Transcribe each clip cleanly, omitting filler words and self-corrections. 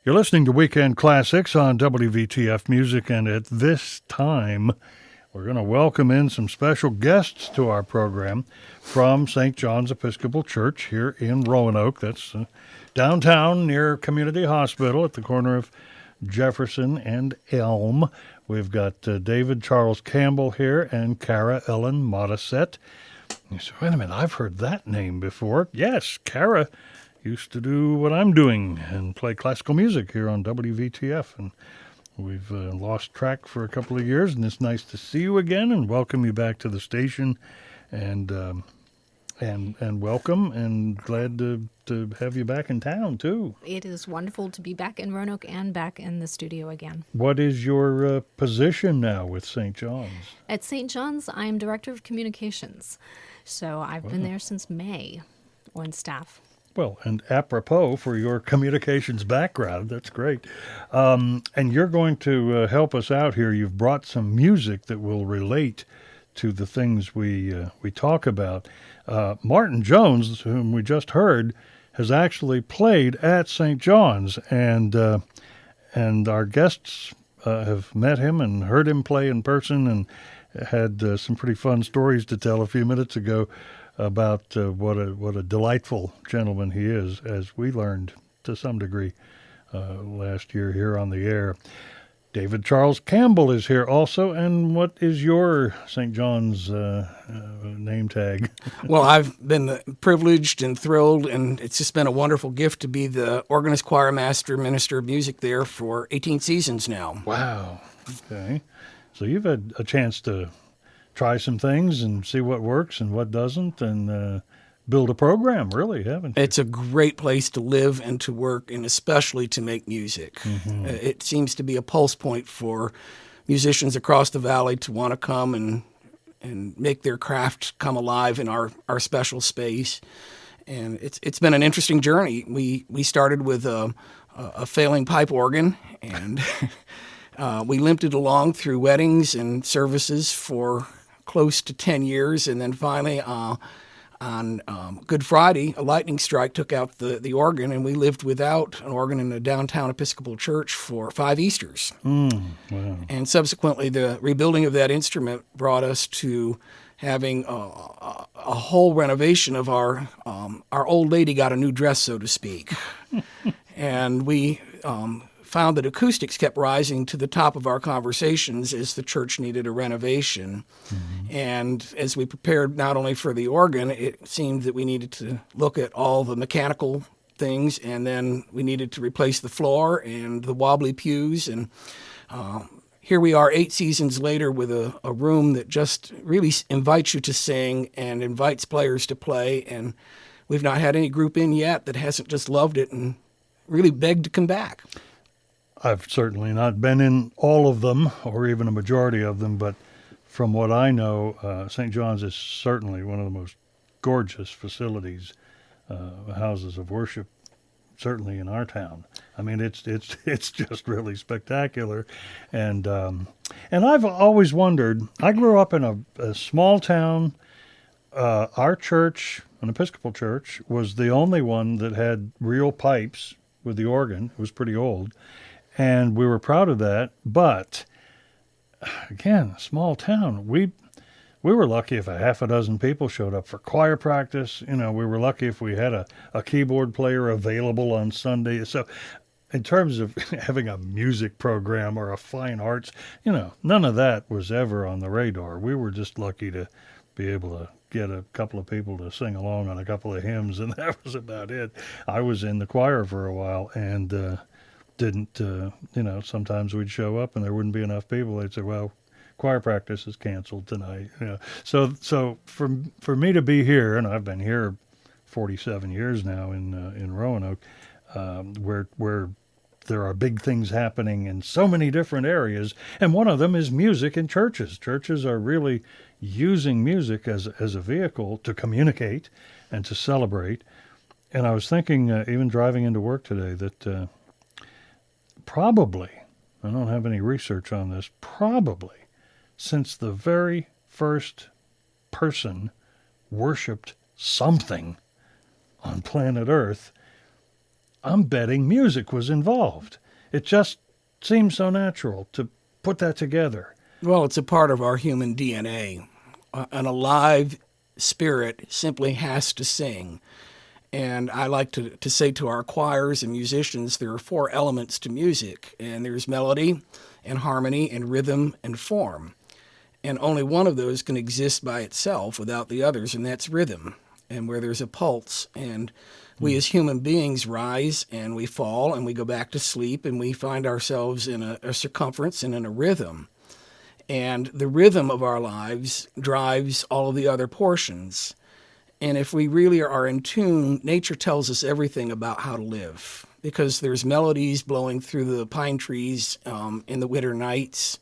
You're listening to Weekend Classics on WVTF Music, and at this time, we're going to welcome in some special guests to our program from St. John's Episcopal Church here in Roanoke. That's downtown near Community Hospital at the corner of Jefferson and Elm. We've got David Charles Campbell here and Cara Ellen Modisett. You say, wait a minute, I've heard that name before. Yes, Cara used to do what I'm doing and play classical music here on WVTF, and we've lost track for a couple of years, and it's nice to see you again and welcome you back to the station, and welcome, and glad to have you back in town too. It is wonderful to be back in Roanoke and back in the studio again. What is your position now with St. John's? At St. John's, I'm Director of Communications, so I've been there since May on staff. Well, and apropos for your communications background, that's great. And you're going to help us out here. You've brought some music that will relate to the things we talk about. Martin Jones, whom we just heard, has actually played at St. John's, and our guests have met him and heard him play in person, and had some pretty fun stories to tell a few minutes ago about what a delightful gentleman he is, as we learned to some degree last year here on the air. David Charles Campbell is here also, and what is your St. John's name tag? Well, I've been privileged and thrilled, and it's just been a wonderful gift to be the organist, choir master, minister of music there for 18 seasons now. Wow. Okay. So you've had a chance to try some things and see what works and what doesn't, and build a program, really, haven't you? It's a great place to live and to work, and especially to make music. Mm-hmm. It seems to be a pulse point for musicians across the valley to want to come and make their craft come alive in our special space. And it's been an interesting journey. We started with a failing pipe organ, and we limped it along through weddings and services for close to 10 years, and then finally on Good Friday, a lightning strike took out the organ, and we lived without an organ in a downtown Episcopal Church for 5 Easters. Wow. And subsequently, the rebuilding of that instrument brought us to having a whole renovation of our old lady got a new dress, so to speak. And we found that acoustics kept rising to the top of our conversations as the church needed a renovation. Mm-hmm. And as we prepared not only for the organ, it seemed that we needed to look at all the mechanical things, and then we needed to replace the floor and the wobbly pews. And here we are 8 seasons later with a room that just really invites you to sing and invites players to play. And we've not had any group in yet that hasn't just loved it and really begged to come back. I've certainly not been in all of them, or even a majority of them, but from what I know, St. John's is certainly one of the most gorgeous facilities, houses of worship, certainly in our town. I mean, it's just really spectacular, and I've always wondered. I grew up in a small town. Our church, an Episcopal church, was the only one that had real pipes with the organ. It was pretty old. And we were proud of that, but again, a small town. We were lucky if a half a dozen people showed up for choir practice. We were lucky if we had a keyboard player available on Sunday. So in terms of having a music program or a fine arts, none of that was ever on the radar. We were just lucky to be able to get a couple of people to sing along on a couple of hymns, and that was about it. I was in the choir for a while, and didn't, sometimes we'd show up and there wouldn't be enough people. They'd say, well, choir practice is canceled tonight. So for me to be here, and I've been here 47 years now in Roanoke, where there are big things happening in so many different areas, and one of them is music in churches. Churches are really using music as a vehicle to communicate and to celebrate. And I was thinking, even driving into work today, that probably, I don't have any research on this, probably since the very first person worshipped something on planet Earth, I'm betting music was involved. It just seems so natural to put that together. Well, it's a part of our human DNA. An alive spirit simply has to sing. And I like to say to our choirs and musicians, there are 4 elements to music, and there's melody and harmony and rhythm and form. And only one of those can exist by itself without the others, and that's rhythm. And where there's a pulse, and we as human beings rise and we fall and we go back to sleep, and we find ourselves in a circumference and in a rhythm. And the rhythm of our lives drives all of the other portions. And if we really are in tune, nature tells us everything about how to live, because there's melodies blowing through the pine trees in the winter nights.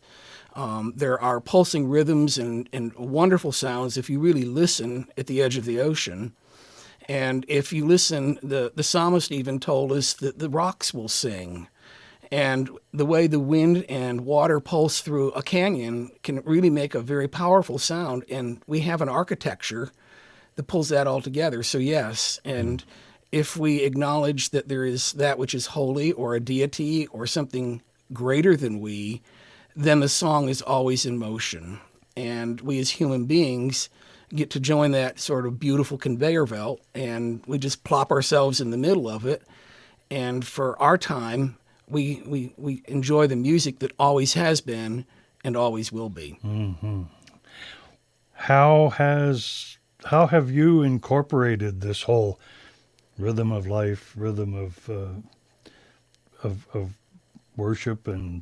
There are pulsing rhythms and wonderful sounds if you really listen at the edge of the ocean. And if you listen, the psalmist even told us that the rocks will sing. And the way the wind and water pulse through a canyon can really make a very powerful sound. And we have an architecture that pulls that all together. So yes, and if we acknowledge that there is that which is holy or a deity or something greater than we, then the song is always in motion. And we as human beings get to join that sort of beautiful conveyor belt, and we just plop ourselves in the middle of it. And for our time, we enjoy the music that always has been and always will be. Mm-hmm. How have you incorporated this whole rhythm of life, rhythm of worship and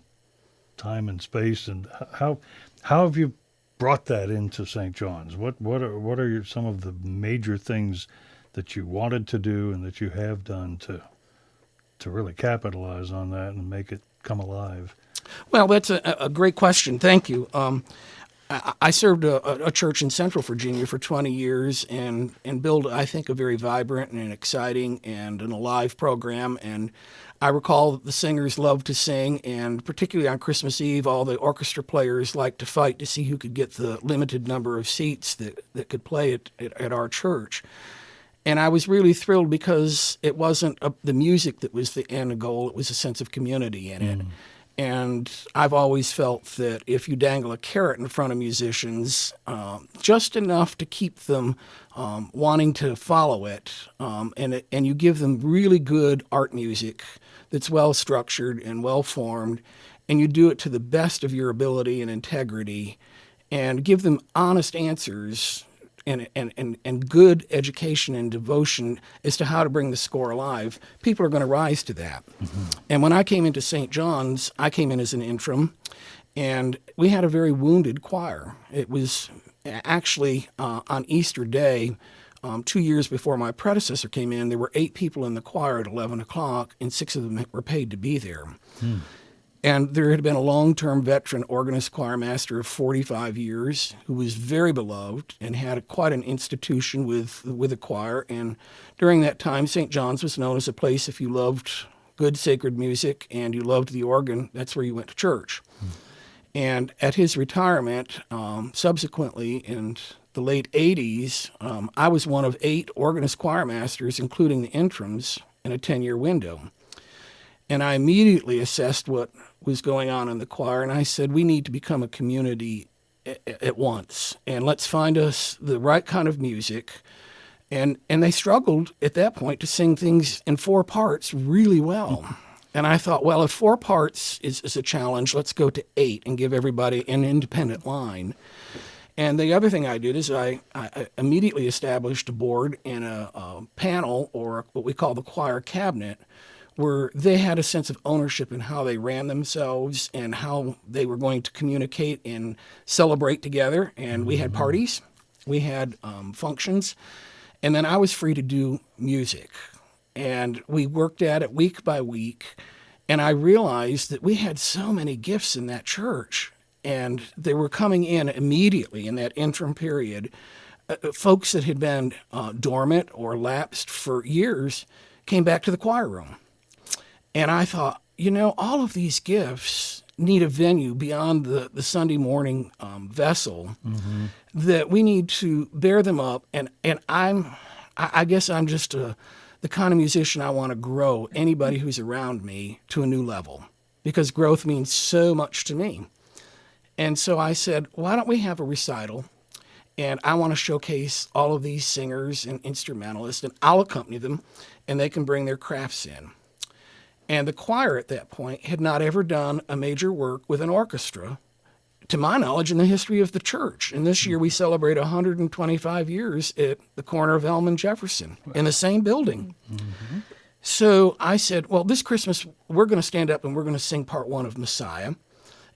time and space, and how have you brought that into St. John's? What are some of the major things that you wanted to do and that you have done to really capitalize on that and make it come alive? Well, that's a great question. Thank you. I served a church in Central Virginia for 20 years and built, I think, a very vibrant and an exciting and an alive program. And I recall that the singers loved to sing, and particularly on Christmas Eve, all the orchestra players liked to fight to see who could get the limited number of seats that could play at our church. And I was really thrilled because it wasn't the music that was the end goal, it was a sense of community in it. And I've always felt that if you dangle a carrot in front of musicians, just enough to keep them wanting to follow it, and you give them really good art music that's well structured and well formed, and you do it to the best of your ability and integrity, and give them honest answers and good education and devotion as to how to bring the score alive, people are going to rise to that. Mm-hmm. And when I came into St. John's, I came in as an interim, and we had a very wounded choir. It was actually on Easter Day, 2 years before my predecessor came in, there were 8 people in the choir at 11 o'clock, and 6 of them were paid to be there. And there had been a long-term veteran organist choir master of 45 years who was very beloved and had quite an institution with a choir. And during that time, St. John's was known as a place, if you loved good sacred music and you loved the organ, that's where you went to church. And at his retirement, subsequently in the late 80s, I was one of 8 organist choir masters, including the interims, in a 10-year window. And I immediately assessed what was going on in the choir, and I said, we need to become a community at once, and let's find us the right kind of music. And they struggled at that point to sing things in 4 parts really well. And I thought, well, if 4 parts is a challenge, let's go to 8 and give everybody an independent line. And the other thing I did is I immediately established a board and a panel, or what we call the choir cabinet, where they had a sense of ownership in how they ran themselves and how they were going to communicate and celebrate together. And we had parties, we had functions, and then I was free to do music. And we worked at it week by week, and I realized that we had so many gifts in that church, and they were coming in immediately in that interim period. Folks that had been dormant or lapsed for years came back to the choir room. And I thought, all of these gifts need a venue beyond the Sunday morning vessel, that we need to bear them up. And I guess I'm just the the kind of musician I want to grow anybody who's around me to a new level, because growth means so much to me. And so I said, why don't we have a recital? And I want to showcase all of these singers and instrumentalists, and I'll accompany them, and they can bring their crafts in. And the choir at that point had not ever done a major work with an orchestra, to my knowledge, in the history of the church. And this year we celebrate 125 years at the corner of Elm and Jefferson in the same building. Mm-hmm. So I said, well, this Christmas we're going to stand up and we're going to sing part one of Messiah.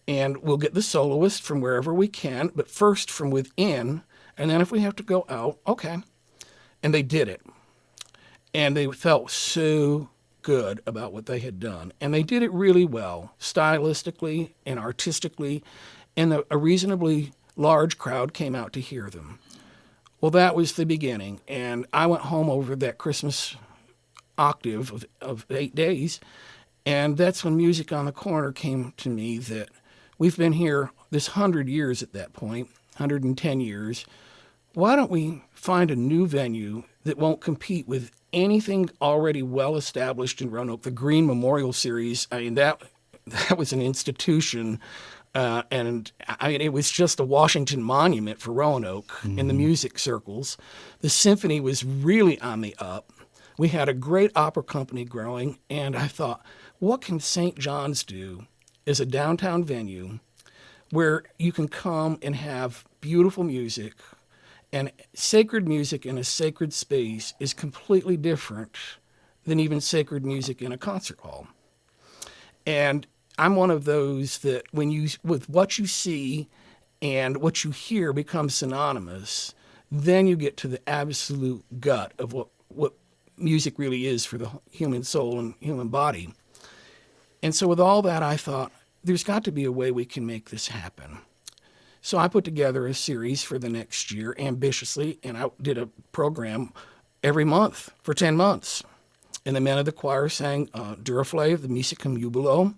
And we'll get the soloist from wherever we can, but first from within. And then if we have to go out, okay. And they did it. And they felt so good about what they had done. And they did it really well, stylistically and artistically. And a reasonably large crowd came out to hear them. Well, that was the beginning. And I went home over that Christmas octave of 8 days. And that's when Music on the Corner came to me, that we've been here this 100 years at that point, 110 years. Why don't we find a new venue that won't compete with anything already well established in Roanoke? The Green Memorial Series, I mean, that was an institution. And I mean, it was just a Washington monument for Roanoke in the music circles. The symphony was really on the up. We had a great opera company growing, and I thought, what can St. John's do as a downtown venue where you can come and have beautiful music? And sacred music in a sacred space is completely different than even sacred music in a concert hall. And I'm one of those that with what you see and what you hear becomes synonymous, then you get to the absolute gut of what music really is for the human soul and human body. And so with all that, I thought, there's got to be a way we can make this happen. So I put together a series for the next year ambitiously, and I did a program every month for 10 months. And the men of the choir sang Duraflave, the Musicum Jubilo,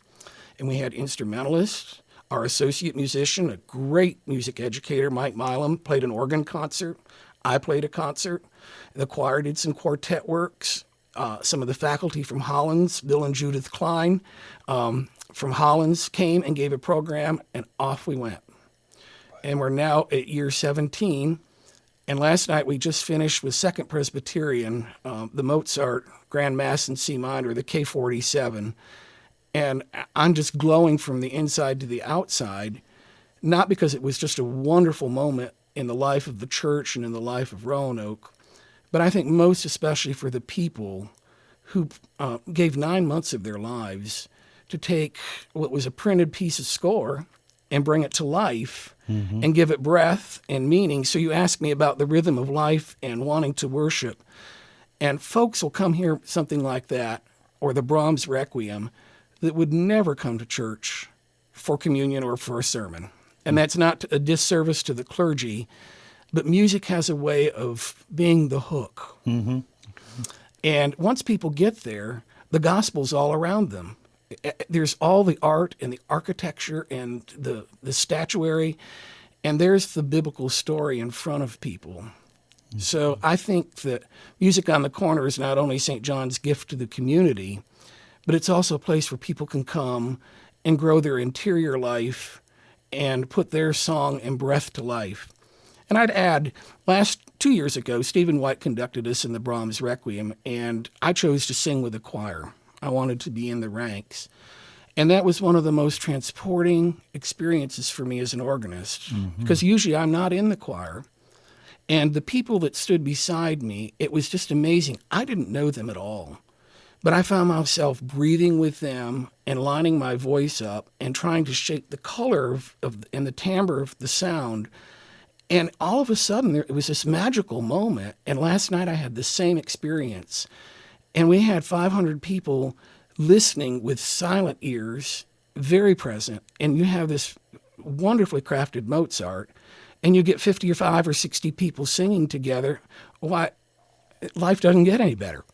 and we had instrumentalists. Our associate musician, a great music educator, Mike Milam, played an organ concert. I played a concert. The choir did some quartet works. Some of the faculty from Hollins, Bill and Judith Klein from Hollins, came and gave a program, and off we went. And we're now at year 17. And last night we just finished with Second Presbyterian, the Mozart Grand Mass in C minor, the K47. And I'm just glowing from the inside to the outside, not because it was just a wonderful moment in the life of the church and in the life of Roanoke, but I think most especially for the people who gave 9 months of their lives to take what was a printed piece of score and bring it to life and give it breath and meaning. So you ask me about the rhythm of life and wanting to worship. And folks will come hear something like that, or the Brahms Requiem, that would never come to church for communion or for a sermon. And that's not a disservice to the clergy, but music has a way of being the hook. Mm-hmm. And once people get there, the gospel's all around them. There's all the art and the architecture and the statuary, and there's the biblical story in front of people. Mm-hmm. So I think that Music on the Corner is not only St. John's gift to the community, but it's also a place where people can come and grow their interior life and put their song and breath to life. And I'd add, 2 years ago, Stephen White conducted us in the Brahms Requiem, and I chose to sing with the choir. I wanted to be in the ranks. And that was one of the most transporting experiences for me as an organist, because usually I'm not in the choir. And the people that stood beside me, it was just amazing. I didn't know them at all. But I found myself breathing with them and lining my voice up and trying to shape the color and the timbre of the sound. And all of a sudden, it was this magical moment. And last night I had the same experience. And we had 500 people listening with silent ears, very present. And you have this wonderfully crafted Mozart, and you get 55 or 60 people singing together. Why, life doesn't get any better.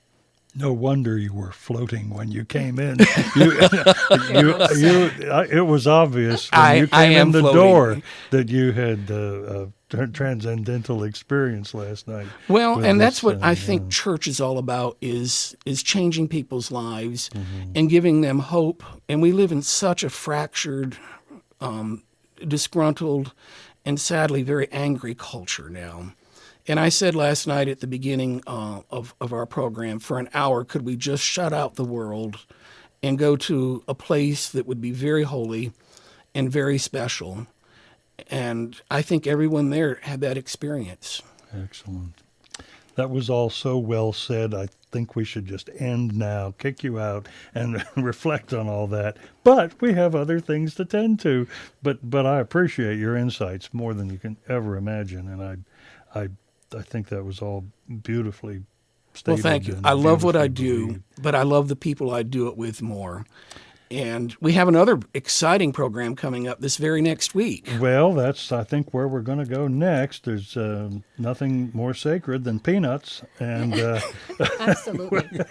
No wonder you were floating when you came in. It was obvious when you came in the door that you had transcendental experience last night. Well, with and that's this, what I yeah. think church is all about, is changing people's lives and giving them hope. And we live in such a fractured, disgruntled, and sadly very angry culture now. And I said last night at the beginning of our program, for an hour, could we just shut out the world and go to a place that would be very holy and very special? And I think everyone there had that experience. Excellent. That was all so well said. I think we should just end now, kick you out, and reflect on all that. But we have other things to tend to. But I appreciate your insights more than you can ever imagine, and I think that was all beautifully stated. Well, thank you. and I love what I beautifully do, believed. but I love the people I do it with more. And we have another exciting program coming up this very next week. Well, that's, I think, where we're going to go next. There's nothing more sacred than peanuts, and Absolutely.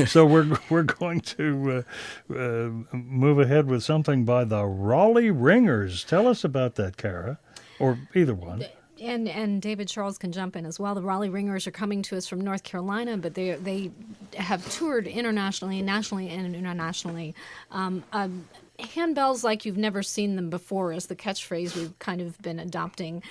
so we're going to move ahead with something by the Raleigh Ringers. Tell us about that, Cara, or either one. And David Charles can jump in as well. The Raleigh Ringers are coming to us from North Carolina, but they have toured internationally, nationally, and internationally. Handbells like you've never seen them before is the catchphrase we've kind of been adopting.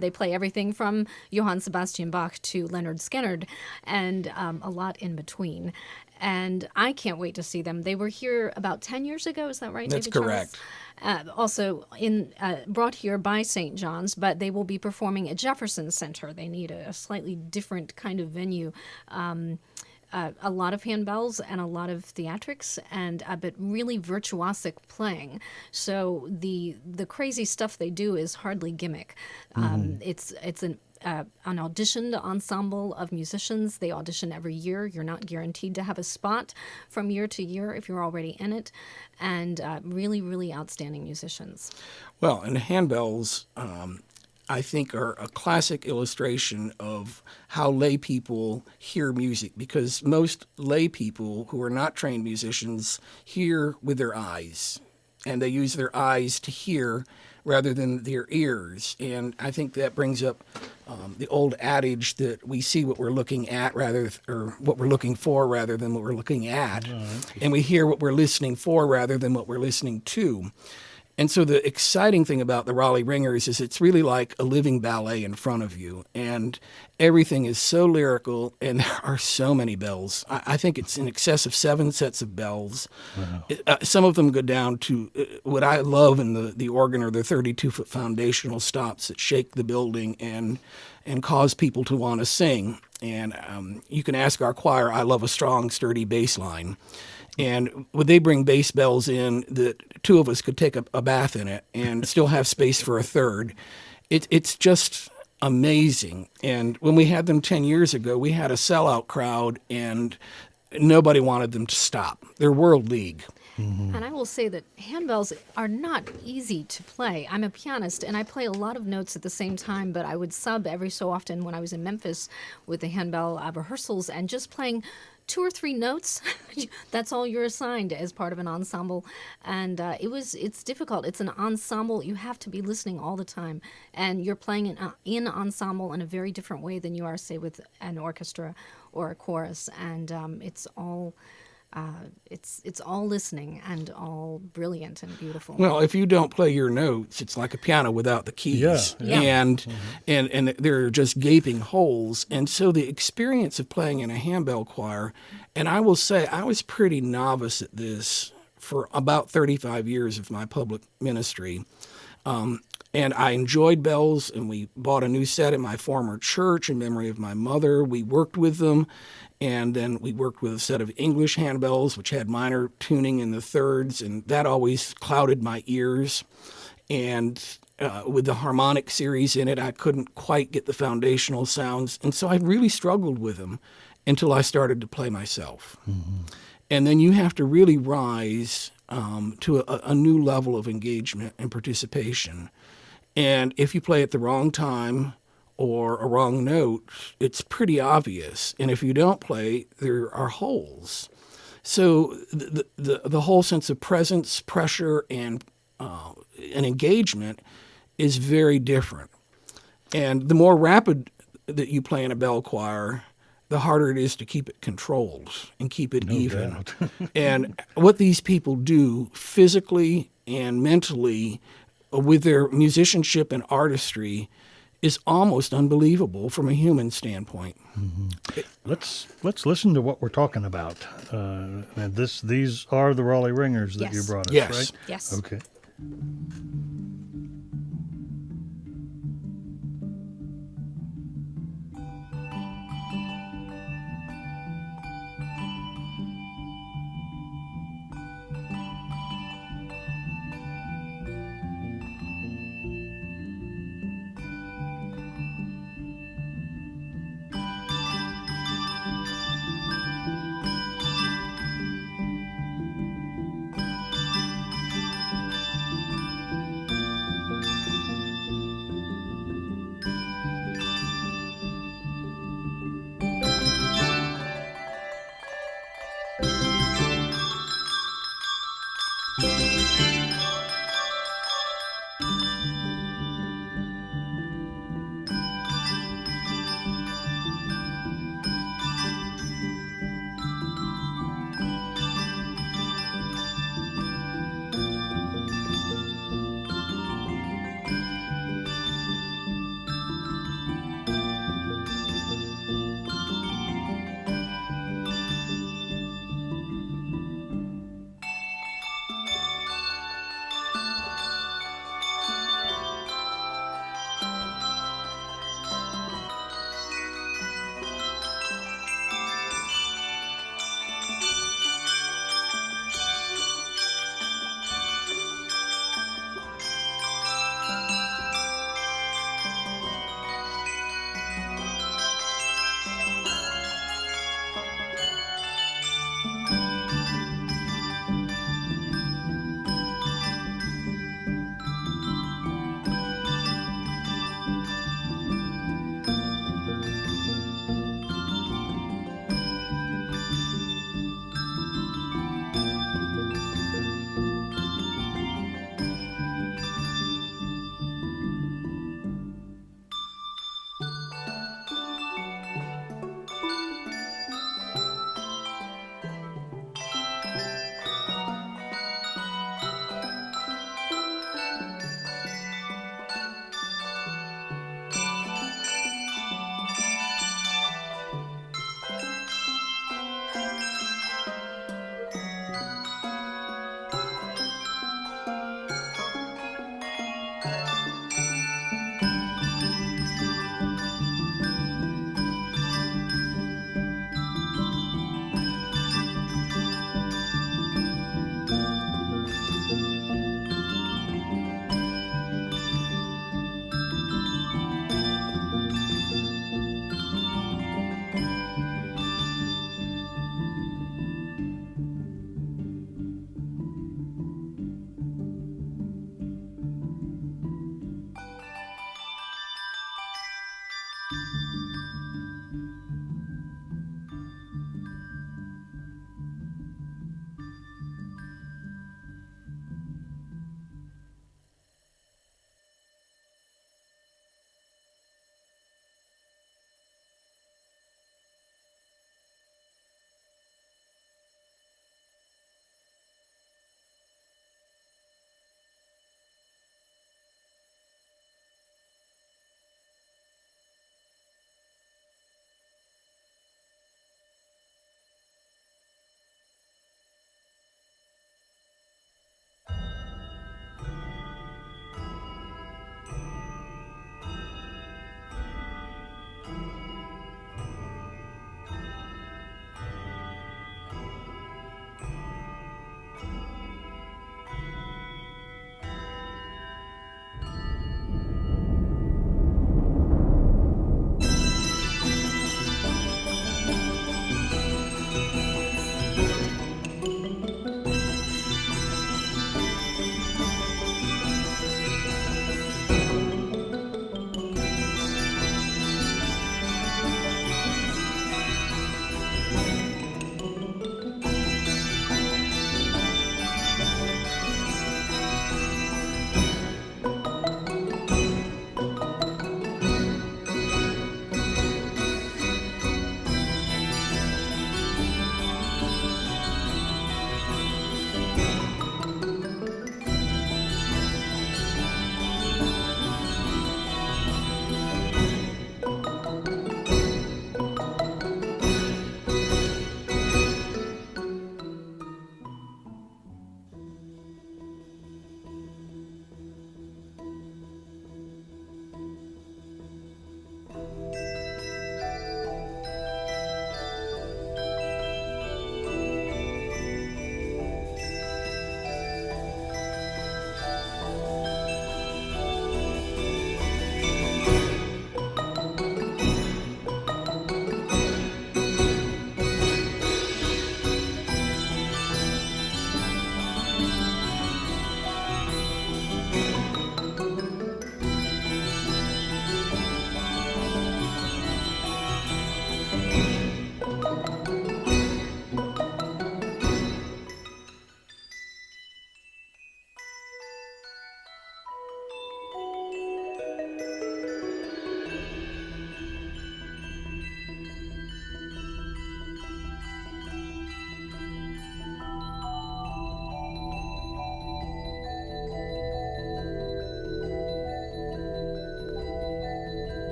They play everything from Johann Sebastian Bach to Leonard Skinner, and a lot in between. And I can't wait to see them. They were here about 10 years ago. Is that right, That's David correct. Charles? Also brought here by St. John's, but they will be performing at Jefferson Center. They need a slightly different kind of venue. A lot of handbells and a lot of theatrics, and but really virtuosic playing. So the crazy stuff they do is hardly gimmick. It's an auditioned ensemble of musicians. They audition every year. You're not guaranteed to have a spot from year to year if you're already in it. And really, really outstanding musicians. Well, and handbells, I think, are a classic illustration of how lay people hear music, because most lay people who are not trained musicians hear with their eyes, and they use their eyes to hear rather than their ears. And I think that brings up the old adage that we see what we're looking at or what we're looking for rather than what we're looking at, and we hear what we're listening for rather than what we're listening to. And so the exciting thing about the Raleigh Ringers is it's really like a living ballet in front of you, and everything is so lyrical, and there are so many bells. I think it's in excess of 7 sets of bells. Wow. Some of them go down to what I love in the organ are the 32-foot foundational stops that shake the building and cause people to want to sing. And you can ask our choir, I love a strong, sturdy bass line. And would they bring bass bells in that 2 of us could take a bath in it and still have space for a third? It's just amazing. And when we had them 10 years ago, we had a sellout crowd, and nobody wanted them to stop. They're World League. And I will say that handbells are not easy to play. I'm a pianist, and I play a lot of notes at the same time, but I would sub every so often when I was in Memphis with the handbell rehearsals, and just playing 2 or 3 notes, that's all you're assigned as part of an ensemble. And it's difficult. It's an ensemble. You have to be listening all the time. And you're playing in ensemble in a very different way than you are, say, with an orchestra or a chorus. And it's all listening and all brilliant and beautiful. Well, if you don't play your notes, it's like a piano without the keys. Yeah. And there are just gaping holes. And so the experience of playing in a handbell choir, and I will say I was pretty novice at this for about 35 years of my public ministry. And I enjoyed bells, and we bought a new set in my former church in memory of my mother. We worked with them, and then we worked with a set of English handbells, which had minor tuning in the thirds, and that always clouded my ears. And with the harmonic series in it, I couldn't quite get the foundational sounds, and so I really struggled with them until I started to play myself. Mm-hmm. And then you have to really rise to a new level of engagement and participation. And if you play at the wrong time or a wrong note, it's pretty obvious. And if you don't play, there are holes. So the whole sense of presence, pressure, and engagement is very different. And the more rapid that you play in a bell choir, the harder it is to keep it controlled and keep it even. doubt. And what these people do physically and mentally with their musicianship and artistry is almost unbelievable from a human standpoint. Let's listen to what we're talking about. And these are the Raleigh Ringers that you Yes. brought us, Yes. right? Yes. Okay.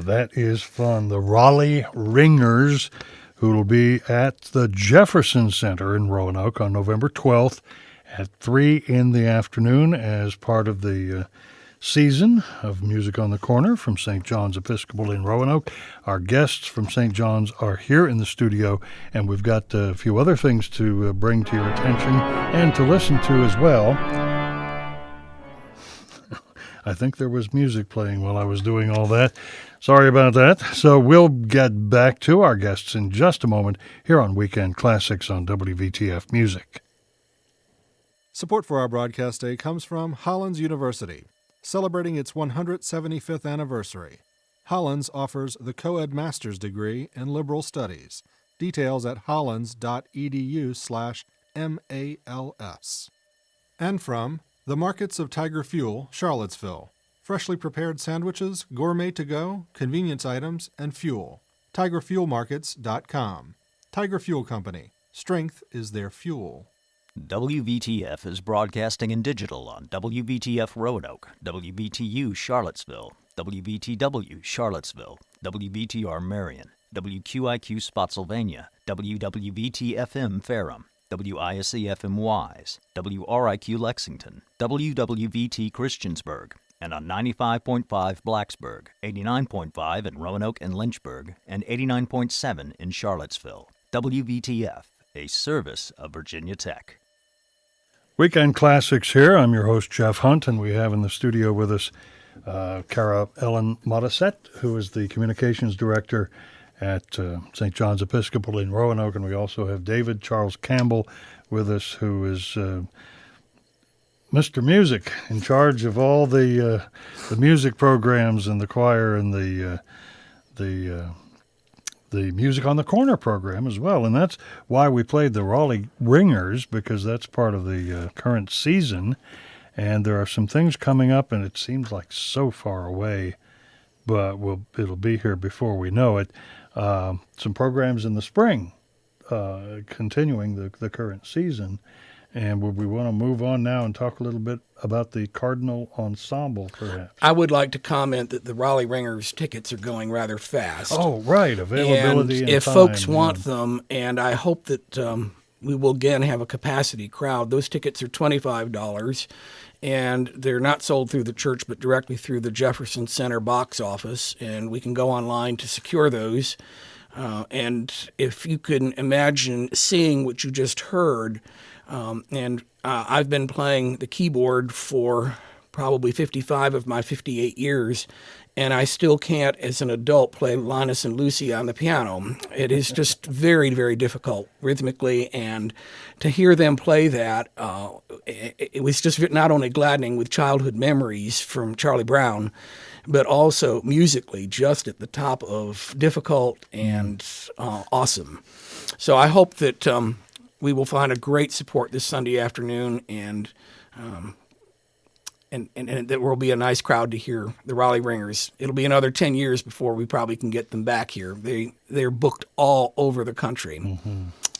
that is fun. The Raleigh Ringers, who will be at the Jefferson Center in Roanoke on November 12th at 3 in the afternoon as part of the season of Music on the Corner from St. John's Episcopal in Roanoke. Our guests from St. John's are here in the studio, and we've got a few other things to bring to your attention and to listen to as well. I think there was music playing while I was doing all that. Sorry about that. So we'll get back to our guests in just a moment here on Weekend Classics on WVTF Music. Support for our broadcast day comes from Hollins University, celebrating its 175th anniversary. Hollins offers the co-ed master's degree in liberal studies. Details at hollins.edu/MALS. And from the Markets of Tiger Fuel, Charlottesville. Freshly prepared sandwiches, gourmet to-go, convenience items, and fuel. TigerFuelMarkets.com. Tiger Fuel Company. Strength is their fuel. WVTF is broadcasting in digital on WVTF Roanoke, WVTU Charlottesville, WVTW Charlottesville, WVTR Marion, WQIQ Spotsylvania, WWVT-FM Ferrum, WISC-FM Wise, WRIQ Lexington, WWVT Christiansburg, and on 95.5 Blacksburg, 89.5 in Roanoke and Lynchburg, and 89.7 in Charlottesville. WVTF, a service of Virginia Tech. Weekend Classics here. I'm your host, Jeff Hunt, and we have in the studio with us Cara Ellen Modisett, who is the Communications Director at St. John's Episcopal in Roanoke, and we also have David Charles Campbell with us, who is Mr. Music, in charge of all the music programs and the choir and the Music on the Corner program as well. And that's why we played the Raleigh Ringers, because that's part of the current season. And there are some things coming up, and it seems like so far away, but it'll be here before we know it. Some programs in the spring, continuing the current season. And would we want to move on now and talk a little bit about the Cardinal Ensemble, perhaps? I would like to comment that the Raleigh Ringers tickets are going rather fast. Oh, right, availability and and if time, folks yeah. want them, and I hope that we will again have a capacity crowd, those tickets are $25, and they're not sold through the church but directly through the Jefferson Center box office, and we can go online to secure those. And if you can imagine seeing what you just heard, I've been playing the keyboard for probably 55 of my 58 years, and I still can't, as an adult, play Linus and Lucy on the piano. It is just very, very difficult rhythmically, and to hear them play that, it was just not only gladdening with childhood memories from Charlie Brown, but also musically just at the top of difficult and awesome. So I hope that we will find a great support this Sunday afternoon, and there will be a nice crowd to hear the Raleigh Ringers. It'll be another 10 years before we probably can get them back here. They're booked all over the country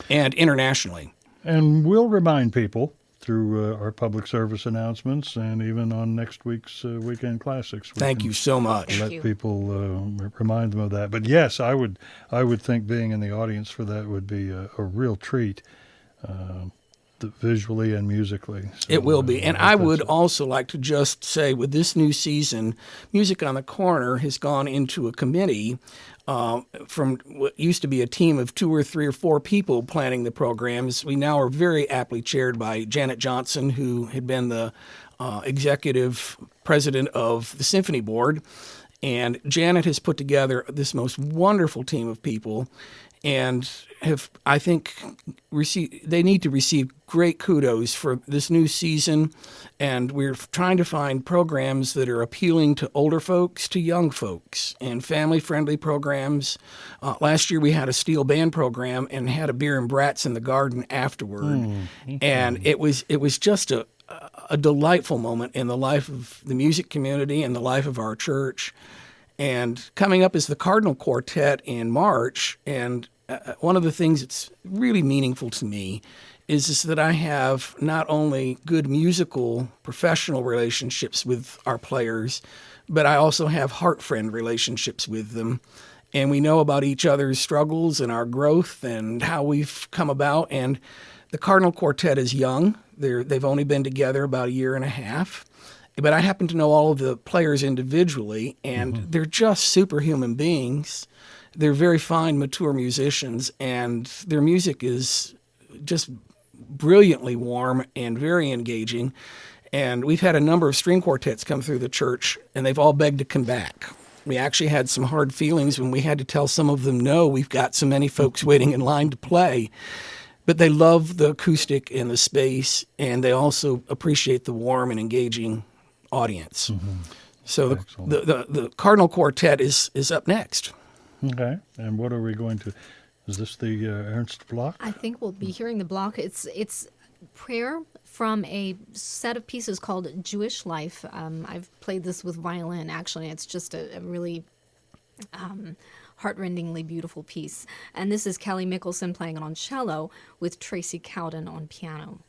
and internationally. And we'll remind people through our public service announcements and even on next week's Weekend Classics. Thank you so much. Let people remind them of that. But yes, I would think being in the audience for that would be a real treat. Visually and musically. So, it will be. And I would also like to just say, with this new season, Music on the Corner has gone into a committee from what used to be a team of 2 or 3 or 4 people planning the programs. We now are very aptly chaired by Janet Johnson, who had been the executive president of the Symphony Board. And Janet has put together this most wonderful team of people, and I think they need to receive great kudos for this new season. And we're trying to find programs that are appealing to older folks, to young folks, and family-friendly programs. Last year we had a steel band program and had a beer and brats in the garden afterward. And it was just a delightful moment in the life of the music community and the life of our church. And coming up is the Cardinal Quartet in March, and one of the things that's really meaningful to me is that I have not only good musical professional relationships with our players, but I also have heart friend relationships with them. And we know about each other's struggles and our growth and how we've come about. And the Cardinal Quartet is young. They've only been together about a year and a half. But I happen to know all of the players individually, and they're just superhuman beings. They're very fine, mature musicians, and their music is just brilliantly warm and very engaging. And we've had a number of string quartets come through the church, and they've all begged to come back. We actually had some hard feelings when we had to tell some of them, no, we've got so many folks waiting in line to play. But they love the acoustic and the space, and they also appreciate the warm and engaging audience. So the Cardinal Quartet is up next. Okay. And what are we going to? Is this the Ernst Block? I think we'll be hearing the block. It's prayer from a set of pieces called Jewish Life. I've played this with violin, actually. It's just a really heartrendingly beautiful piece. And this is Kelly Mickelson playing it on cello with Tracy Cowden on piano.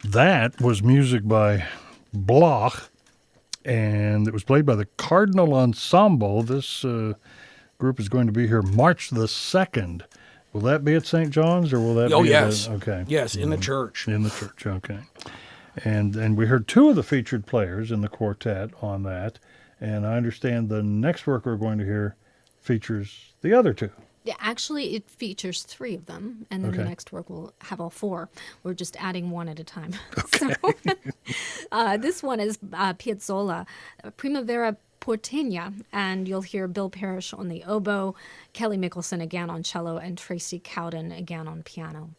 That was music by Bloch, and it was played by the Cardinal Ensemble. This group is going to be here March the 2nd. Will that be at St. John's, or will that Oh, be yes. okay. Yes, in the church. In the church, okay. And we heard two of the featured players in the quartet on that, and I understand the next work we're going to hear features the other two. Yeah, actually, it features 3 of them, and then the Okay. next work will have all 4. We're just adding one at a time. So, this one is Piazzolla, Primavera Porteña, and you'll hear Bill Parrish on the oboe, Kelly Mickelson again on cello, and Tracy Cowden again on piano.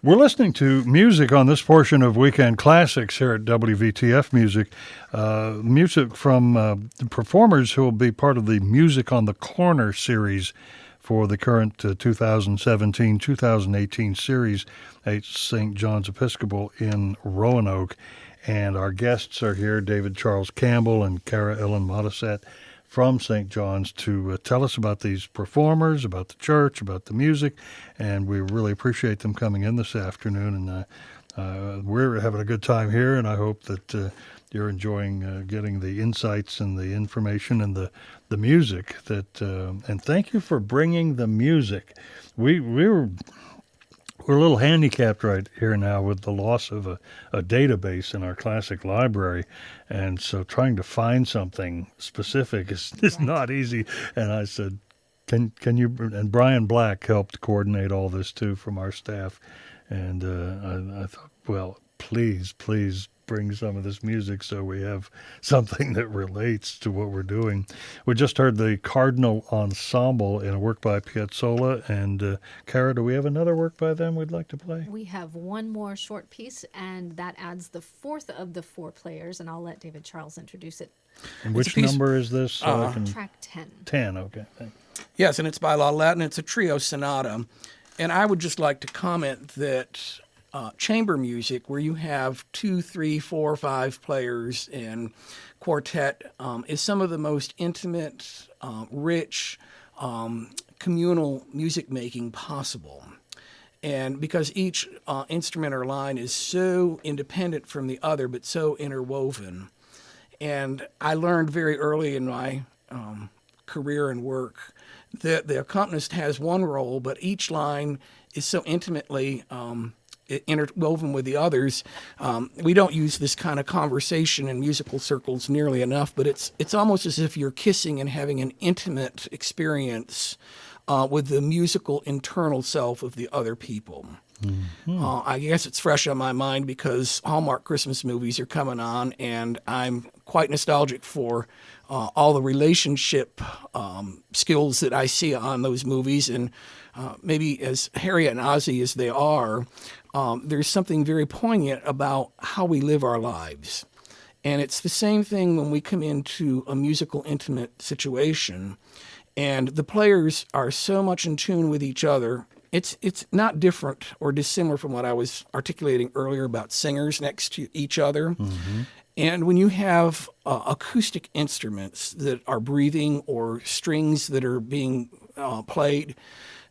We're listening to music on this portion of Weekend Classics here at WVTF Music. Music from the performers who will be part of the Music on the Corner series for the current 2017-2018 series at St. John's Episcopal in Roanoke. And our guests are here, David Charles Campbell and Cara Ellen Modisett from St. John's, to tell us about these performers, about the church, about the music, and we really appreciate them coming in this afternoon. And we're having a good time here, and I hope that you're enjoying getting the insights and the information and the music. And thank you for bringing the music. We're a little handicapped right here now with the loss of a database in our classic library, and so trying to find something specific is not easy. And I said, can you, and Brian Black helped coordinate all this too from our staff, and I thought, well, please bring some of this music so we have something that relates to what we're doing. We just heard the Cardinal Ensemble in a work by Piazzolla, and Cara, do we have another work by them we'd like to play? We have one more short piece, and that adds the fourth of the four players, and I'll let David Charles introduce it. And which number is this? So I can... Track 10. 10, okay. Thanks. Yes, and it's by La Latin. It's a trio sonata. And I would just like to comment that chamber music, where you have 2, 3, 4, 5 players and quartet, is some of the most intimate, rich, communal music making possible. And because each instrument or line is so independent from the other, but so interwoven. And I learned very early in my career and work that the accompanist has one role, but each line is so intimately interwoven with the others. We don't use this kind of conversation in musical circles nearly enough, but it's almost as if you're kissing and having an intimate experience with the musical internal self of the other people. Mm-hmm. I guess it's fresh on my mind because Hallmark Christmas movies are coming on, and I'm quite nostalgic for all the relationship skills that I see on those movies. And maybe as hairy and Ozzy as they are, there's something very poignant about how we live our lives. And it's the same thing when we come into a musical, intimate situation, and the players are so much in tune with each other. It's not different or dissimilar from what I was articulating earlier about singers next to each other. Mm-hmm. And when you have acoustic instruments that are breathing or strings that are being played,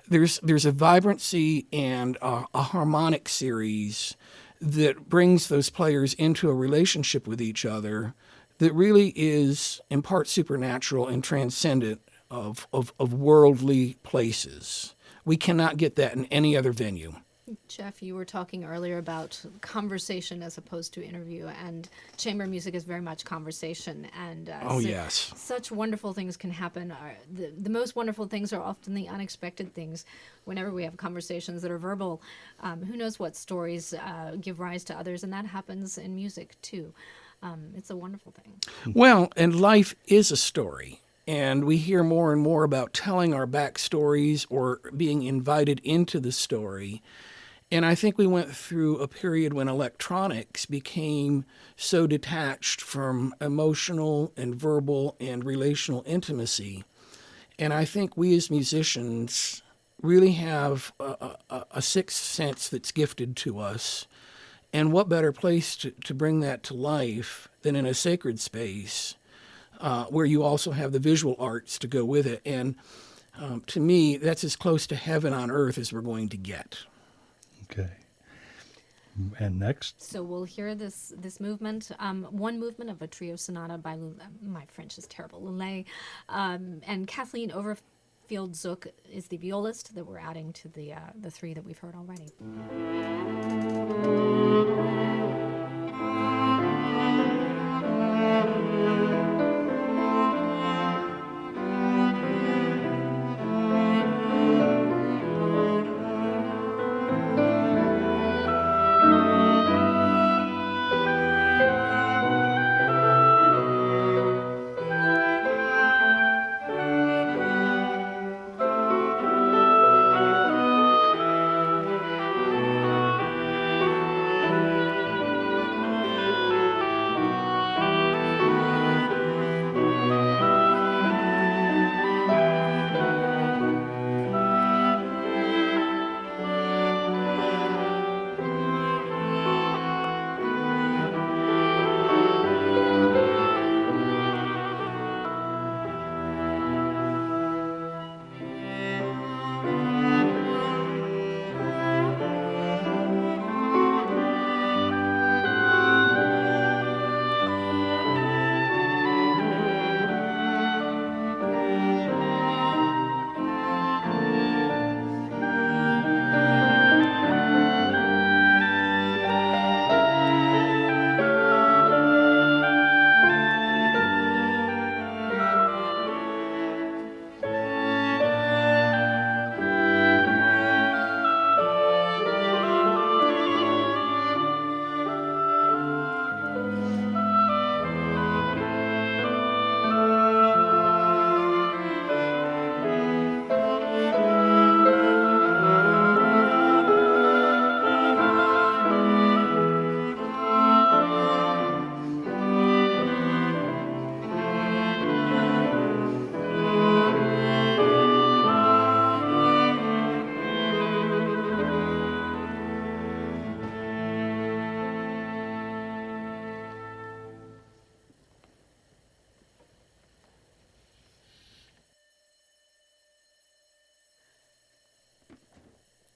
there's a vibrancy and a harmonic series that brings those players into a relationship with each other that really is in part supernatural and transcendent of worldly places. We cannot get that in any other venue. Jeff, you were talking earlier about conversation as opposed to interview, and chamber music is very much conversation. And yes, such wonderful things can happen. The most wonderful things are often the unexpected things. Whenever we have conversations that are verbal, who knows what stories give rise to others, and that happens in music too. It's a wonderful thing. Well, and life is a story. And we hear more and more about telling our backstories or being invited into the story. And I think we went through a period when electronics became so detached from emotional and verbal and relational intimacy. And I think we as musicians really have a sixth sense that's gifted to us. And what better place to bring that to life than in a sacred space where you also have the visual arts to go with it. And to me, that's as close to heaven on earth as we're going to get. Okay. And next? So we'll hear this movement, one movement of a trio sonata by, my French is terrible, Lully, and Kathleen Overfield Zook is the violist that we're adding to the three that we've heard already.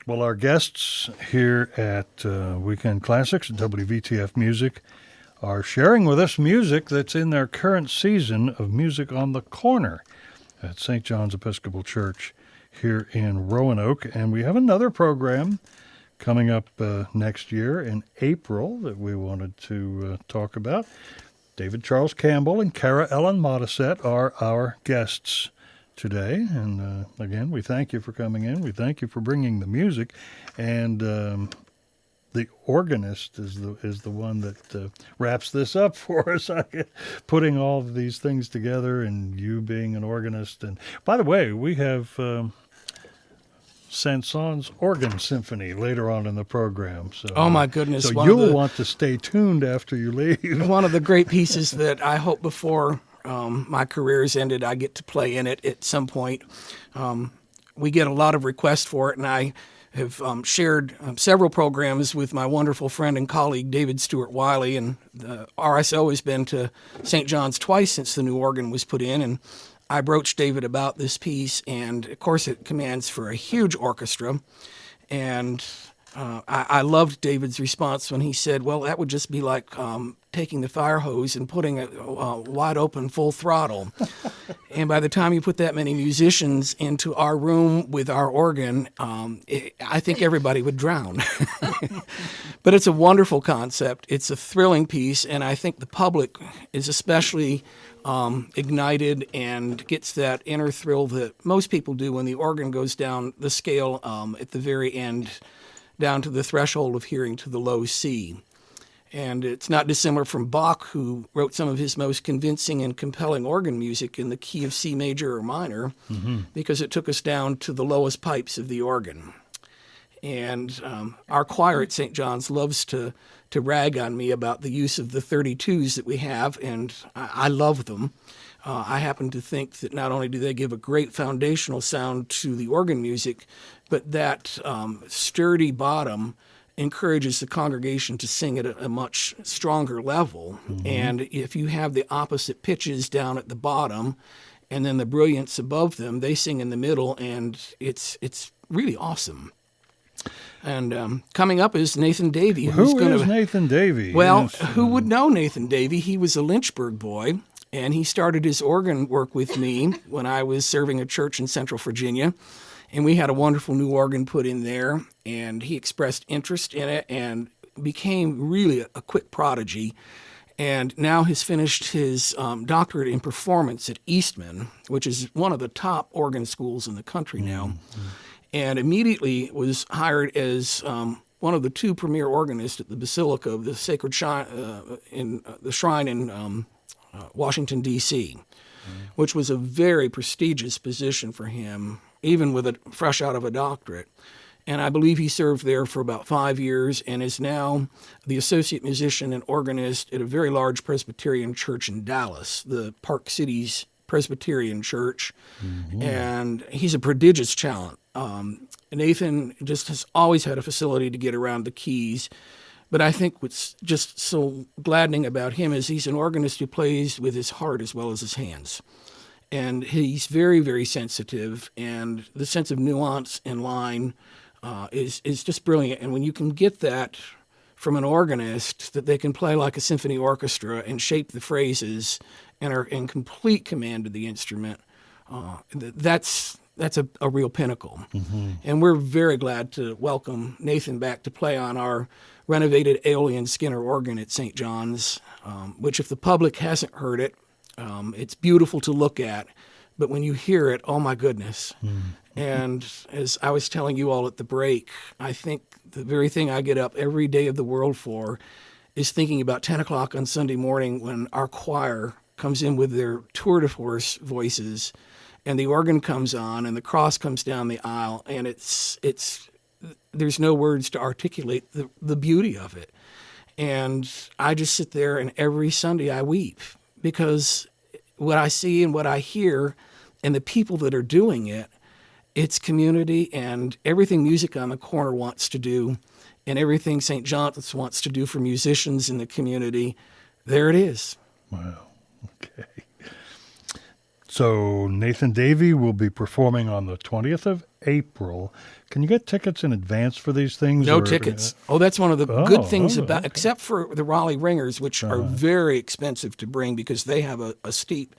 Well, our guests here at Weekend Classics at WVTF Music are sharing with us music that's in their current season of Music on the Corner at St. John's Episcopal Church here in Roanoke. And we have another program coming up next year in April that we wanted to talk about. David Charles Campbell and Cara Ellen Modisett are our guests today, and again, we thank you for coming in. We thank you for bringing the music, and the organist is the one that wraps this up for us. Putting all of these things together, and you being an organist. And by the way, we have Saint-Saëns Organ Symphony later on in the program. So, oh my goodness! So you'll want to stay tuned after you leave. One of the great pieces that I hope before my career has ended, I get to play in it at some point. We get a lot of requests for it, and I have shared several programs with my wonderful friend and colleague, David Stewart Wiley, and the RSO has been to St. John's twice since the new organ was put in, and I broached David about this piece, and of course it commands for a huge orchestra, and I loved David's response when he said, well, that would just be like taking the fire hose and putting it wide open, full throttle. And by the time you put that many musicians into our room with our organ, I think everybody would drown. But it's a wonderful concept. It's a thrilling piece, and I think the public is especially ignited and gets that inner thrill that most people do when the organ goes down the scale at the very end, down to the threshold of hearing to the low C. And it's not dissimilar from Bach, who wrote some of his most convincing and compelling organ music in the key of C major or minor, because it took us down to the lowest pipes of the organ. And our choir at St. John's loves to rag on me about the use of the 32s that we have, and I love them. I happen to think that not only do they give a great foundational sound to the organ music, but that sturdy bottom encourages the congregation to sing at a much stronger level. And if you have the opposite pitches down at the bottom and then the brilliance above them, they sing in the middle, and it's really awesome. And coming up is Nathan Davey. Who is Nathan Davey? Well, Yes. who would know Nathan Davey? He was a Lynchburg boy, and he started his organ work with me when I was serving a church in Central Virginia. And we had a wonderful new organ put in there, and he expressed interest in it and became really a quick prodigy. And now has finished his doctorate in performance at Eastman, which is one of the top organ schools in the country now. And immediately was hired as one of the two premier organists at the Basilica of the Sacred Shrine in Washington, D.C., which was a very prestigious position for him, even with it fresh out of a doctorate. And I believe he served there for about 5 years and is now the associate musician and organist at a very large Presbyterian church in Dallas, the Park Cities Presbyterian Church. And he's a prodigious talent. Nathan just has always had a facility to get around the keys. But I think what's just so gladdening about him is he's an organist who plays with his heart as well as his hands. And he's very, very sensitive, and the sense of nuance and line is just brilliant. And when you can get that from an organist, that they can play like a symphony orchestra and shape the phrases and are in complete command of the instrument, that's a real pinnacle. And we're very glad to welcome Nathan back to play on our renovated Aeolian Skinner organ at St. John's, which if the public hasn't heard it, it's beautiful to look at, but when you hear it, oh my goodness. And as I was telling you all at the break, I think the very thing I get up every day of the world for is thinking about 10 o'clock on Sunday morning when our choir comes in with their tour de force voices, and the organ comes on and the cross comes down the aisle, and it's there's no words to articulate the beauty of it. And I just sit there, and every Sunday I weep, because what I see and what I hear and the people that are doing it, it's community, and everything Music on the Corner wants to do and everything St. John's wants to do for musicians in the community, there it is. Wow. Okay. So Nathan Davey will be performing on the 20th of April. Can you get tickets in advance for these things? No or- tickets. Oh, that's one of the good things about, okay. except for the Raleigh Ringers, which are very expensive to bring because they have a steep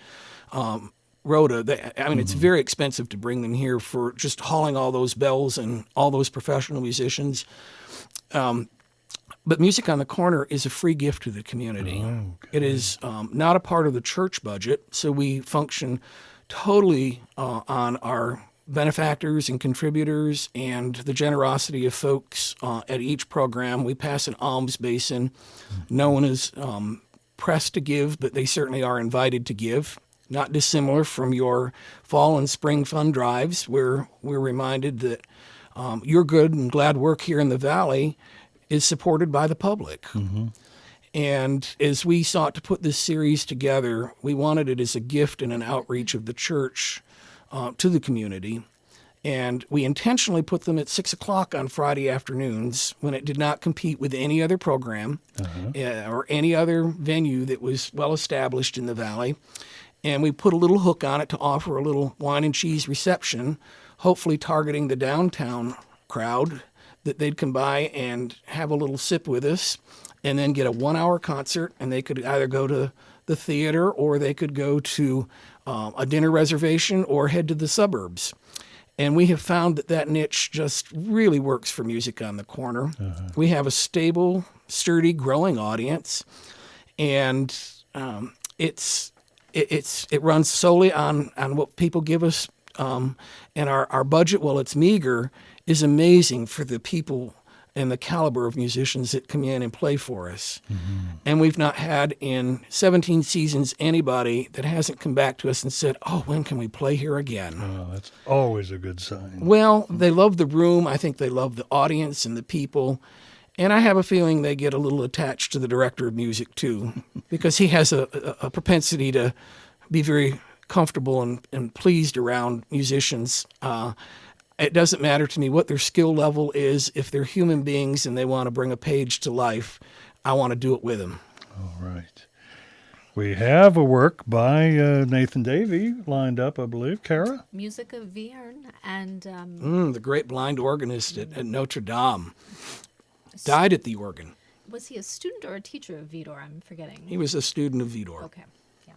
rota. It's very expensive to bring them here for just hauling all those bells and all those professional musicians. But Music on the Corner is a free gift to the community. Okay. It is not a part of the church budget, so we function totally on our benefactors and contributors and the generosity of folks at each program. We pass an alms basin. No one is pressed to give, but they certainly are invited to give. Not dissimilar from your fall and spring fund drives, where we're reminded that your good and glad work here in the Valley is supported by the public. And as we sought to put this series together, we wanted it as a gift and an outreach of the church to the community. And we intentionally put them at 6 o'clock on Friday afternoons when it did not compete with any other program or any other venue that was well established in the Valley. And we put a little hook on it to offer a little wine and cheese reception, hopefully targeting the downtown crowd, that they'd come by and have a little sip with us and then get a 1-hour concert, and they could either go to the theater or they could go to a dinner reservation or head to the suburbs. And we have found that niche just really works for Music on the Corner. We have a stable, sturdy, growing audience, and it runs solely on what people give us, and our budget, while it's meager, is amazing for the people and the caliber of musicians that come in and play for us. And we've not had in 17 seasons anybody that hasn't come back to us and said, "Oh, when can we play here again?" Oh, that's always a good sign. Well, they love the room. I think they love the audience and the people. And I have a feeling they get a little attached to the director of music, too, because he has a propensity to be very comfortable and pleased around musicians. It doesn't matter to me what their skill level is. If they're human beings and they want to bring a page to life, I want to do it with them. All right. We have a work by Nathan Davey lined up, I believe. Cara? Music of Vierne and The great blind organist at Notre Dame died at the organ. was he a student or a teacher of Vidor? I'm forgetting. He was a student of Vidor. Okay. Yeah.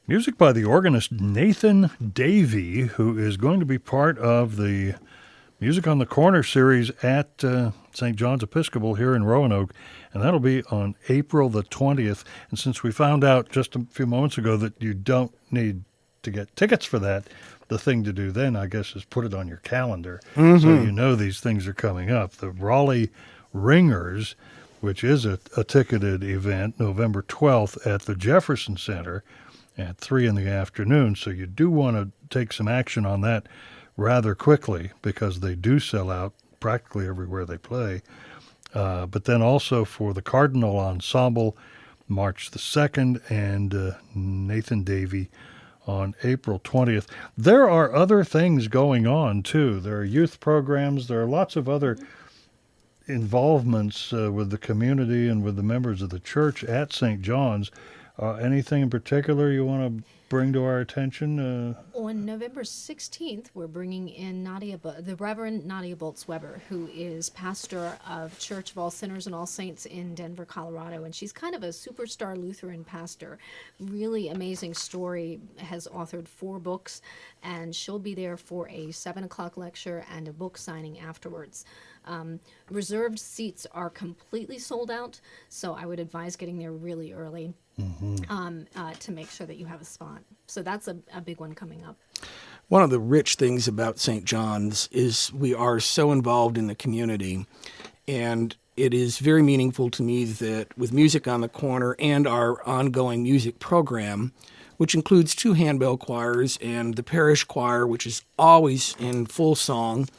Music by the organist Nathan Davey, who is going to be part of the Music on the Corner series at St. John's Episcopal here in Roanoke, and that'll be on April the 20th. And since we found out just a few moments ago that you don't need to get tickets for that, the thing to do then, I guess, is put it on your calendar so you know these things are coming up. The Raleigh Ringers, which is a ticketed event, November 12th at the Jefferson Center at 3 in the afternoon. So you do want to take some action on that rather quickly because they do sell out practically everywhere they play. But then also for the Cardinal Ensemble, March the 2nd, and Nathan Davey on April 20th. There are other things going on, too. There are youth programs. There are lots of other involvements with the community and with the members of the church at St. John's. Anything in particular you want to bring to our attention? On November 16th, we're bringing in the Reverend Nadia Boltz-Weber, who is pastor of Church of All Sinners and All Saints in Denver, Colorado. And she's kind of a superstar Lutheran pastor. Really amazing story, has authored 4 books, and she'll be there for a 7 o'clock lecture and a book signing afterwards. Reserved seats are completely sold out, so I would advise getting there really early to make sure that you have a spot. So that's a big one coming up. One of the rich things about St. John's is we are so involved in the community, and it is very meaningful to me that with Music on the Corner and our ongoing music program, which includes 2 handbell choirs and the parish choir, which is always in full song,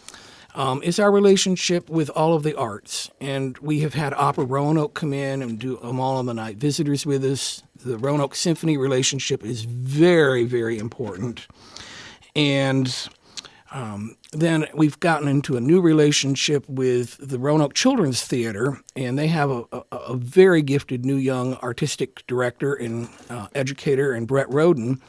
is our relationship with all of the arts. And we have had Opera Roanoke come in and do All of the Night Visitors with us. The Roanoke Symphony relationship is very, very important. And then we've gotten into a new relationship with the Roanoke Children's Theater, and they have a very gifted new young artistic director and educator in Brett Roden.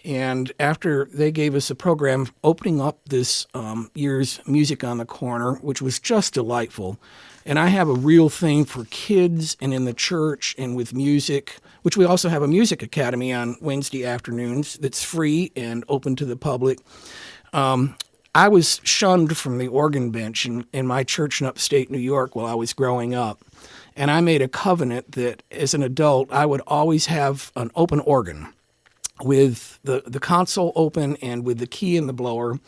And after they gave us a program opening up this year's Music on the Corner, which was just delightful, and I have a real thing for kids and in the church and with music, which we also have a music academy on Wednesday afternoons that's free and open to the public. I was shunned from the organ bench in my church in upstate New York while I was growing up, and I made a covenant that as an adult I would always have an open organ with the console open and with the key in the blower.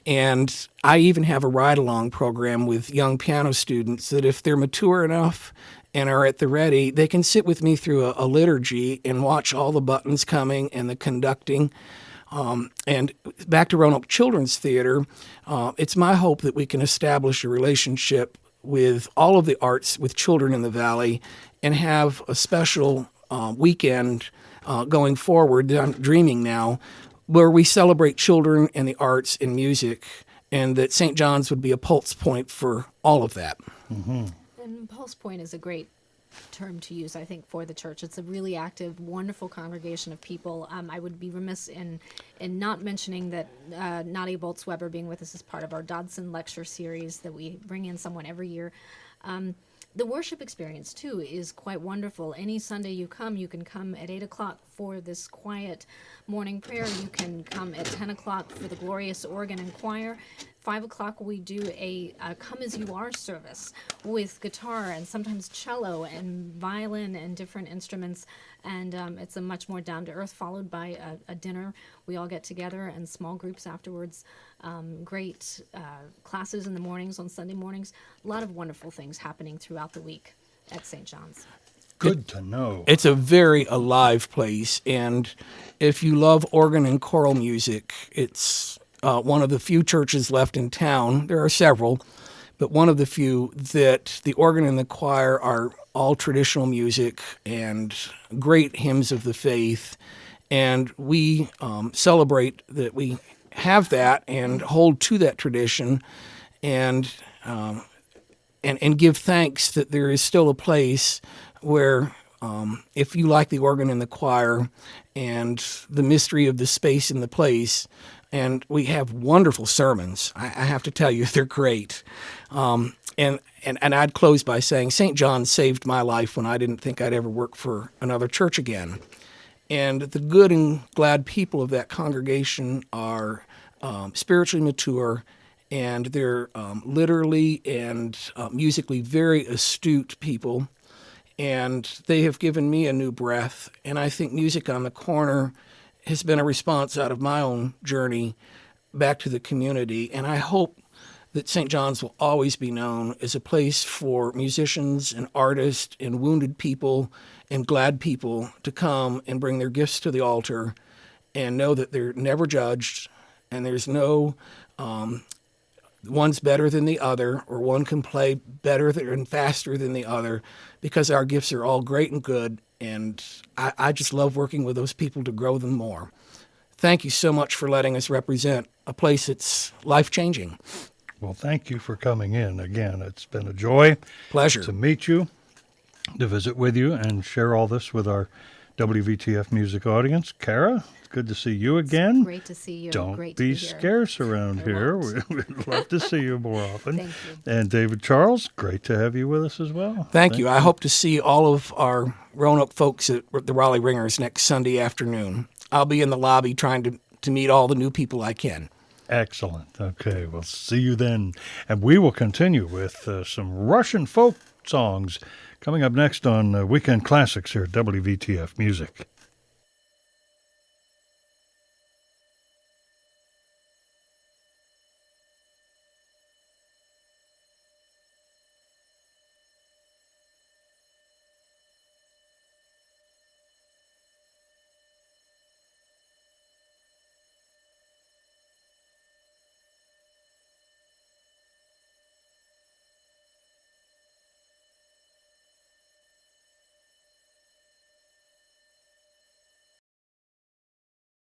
And I even have a ride-along program with young piano students that if they're mature enough and are at the ready, they can sit with me through a liturgy and watch all the buttons coming and the conducting. And back to Roanoke Children's Theater, it's my hope that we can establish a relationship with all of the arts with children in the Valley and have a special weekend going forward, I'm dreaming now, where we celebrate children and the arts and music, and that St. John's would be a pulse point for all of that. And pulse point is a great term to use, I think, for the church. It's a really active, wonderful congregation of people. I would be remiss in not mentioning that Nadia Boltz-Weber being with us as part of our Dodson Lecture Series, that we bring in someone every year. The worship experience, too, is quite wonderful. Any Sunday you can come at 8 o'clock for this quiet morning prayer. You can come at 10 o'clock for the glorious organ and choir. 5 o'clock we do a Come As You Are service with guitar and sometimes cello and violin and different instruments. And it's a much more down-to-earth, followed by a dinner. We all get together in small groups afterwards. Great classes in the mornings, on Sunday mornings. A lot of wonderful things happening throughout the week at St. John's. Good to know. It's a very alive place, and if you love organ and choral music, it's one of the few churches left in town. There are several, but one of the few that the organ and the choir are all traditional music and great hymns of the faith, and we celebrate that we have that and hold to that tradition, and give thanks that there is still a place where if you like the organ and the choir and the mystery of the space and the place, and we have wonderful sermons. I have to tell you, they're great. And I'd close by saying St. John saved my life when I didn't think I'd ever work for another church again. And the good and glad people of that congregation are spiritually mature, and they're literally and musically very astute people. And they have given me a new breath. And I think Music on the Corner has been a response out of my own journey back to the community. And I hope that St. John's will always be known as a place for musicians and artists and wounded people and glad people to come and bring their gifts to the altar and know that they're never judged, and there's no one's better than the other, or one can play better and faster than the other, because our gifts are all great and good, and I just love working with those people to grow them more. Thank you so much for letting us represent a place that's life-changing. Well, thank you for coming in. Again, it's been a joy. Pleasure. To meet you, to visit with you, and share all this with our WVTF music audience. Cara, it's good to see you again. Great to see you. Don't Great be to be here. scarce around I here. won't. We'd love to see you more often. Thank you. And David Charles, great to have you with us as well. Thank you. I hope to see all of our Roanoke folks at the Raleigh Ringers next Sunday afternoon. I'll be in the lobby trying to meet all the new people I can. Excellent. Okay, we'll see you then. And we will continue with some Russian folk songs coming up next on Weekend Classics here at WVTF Music.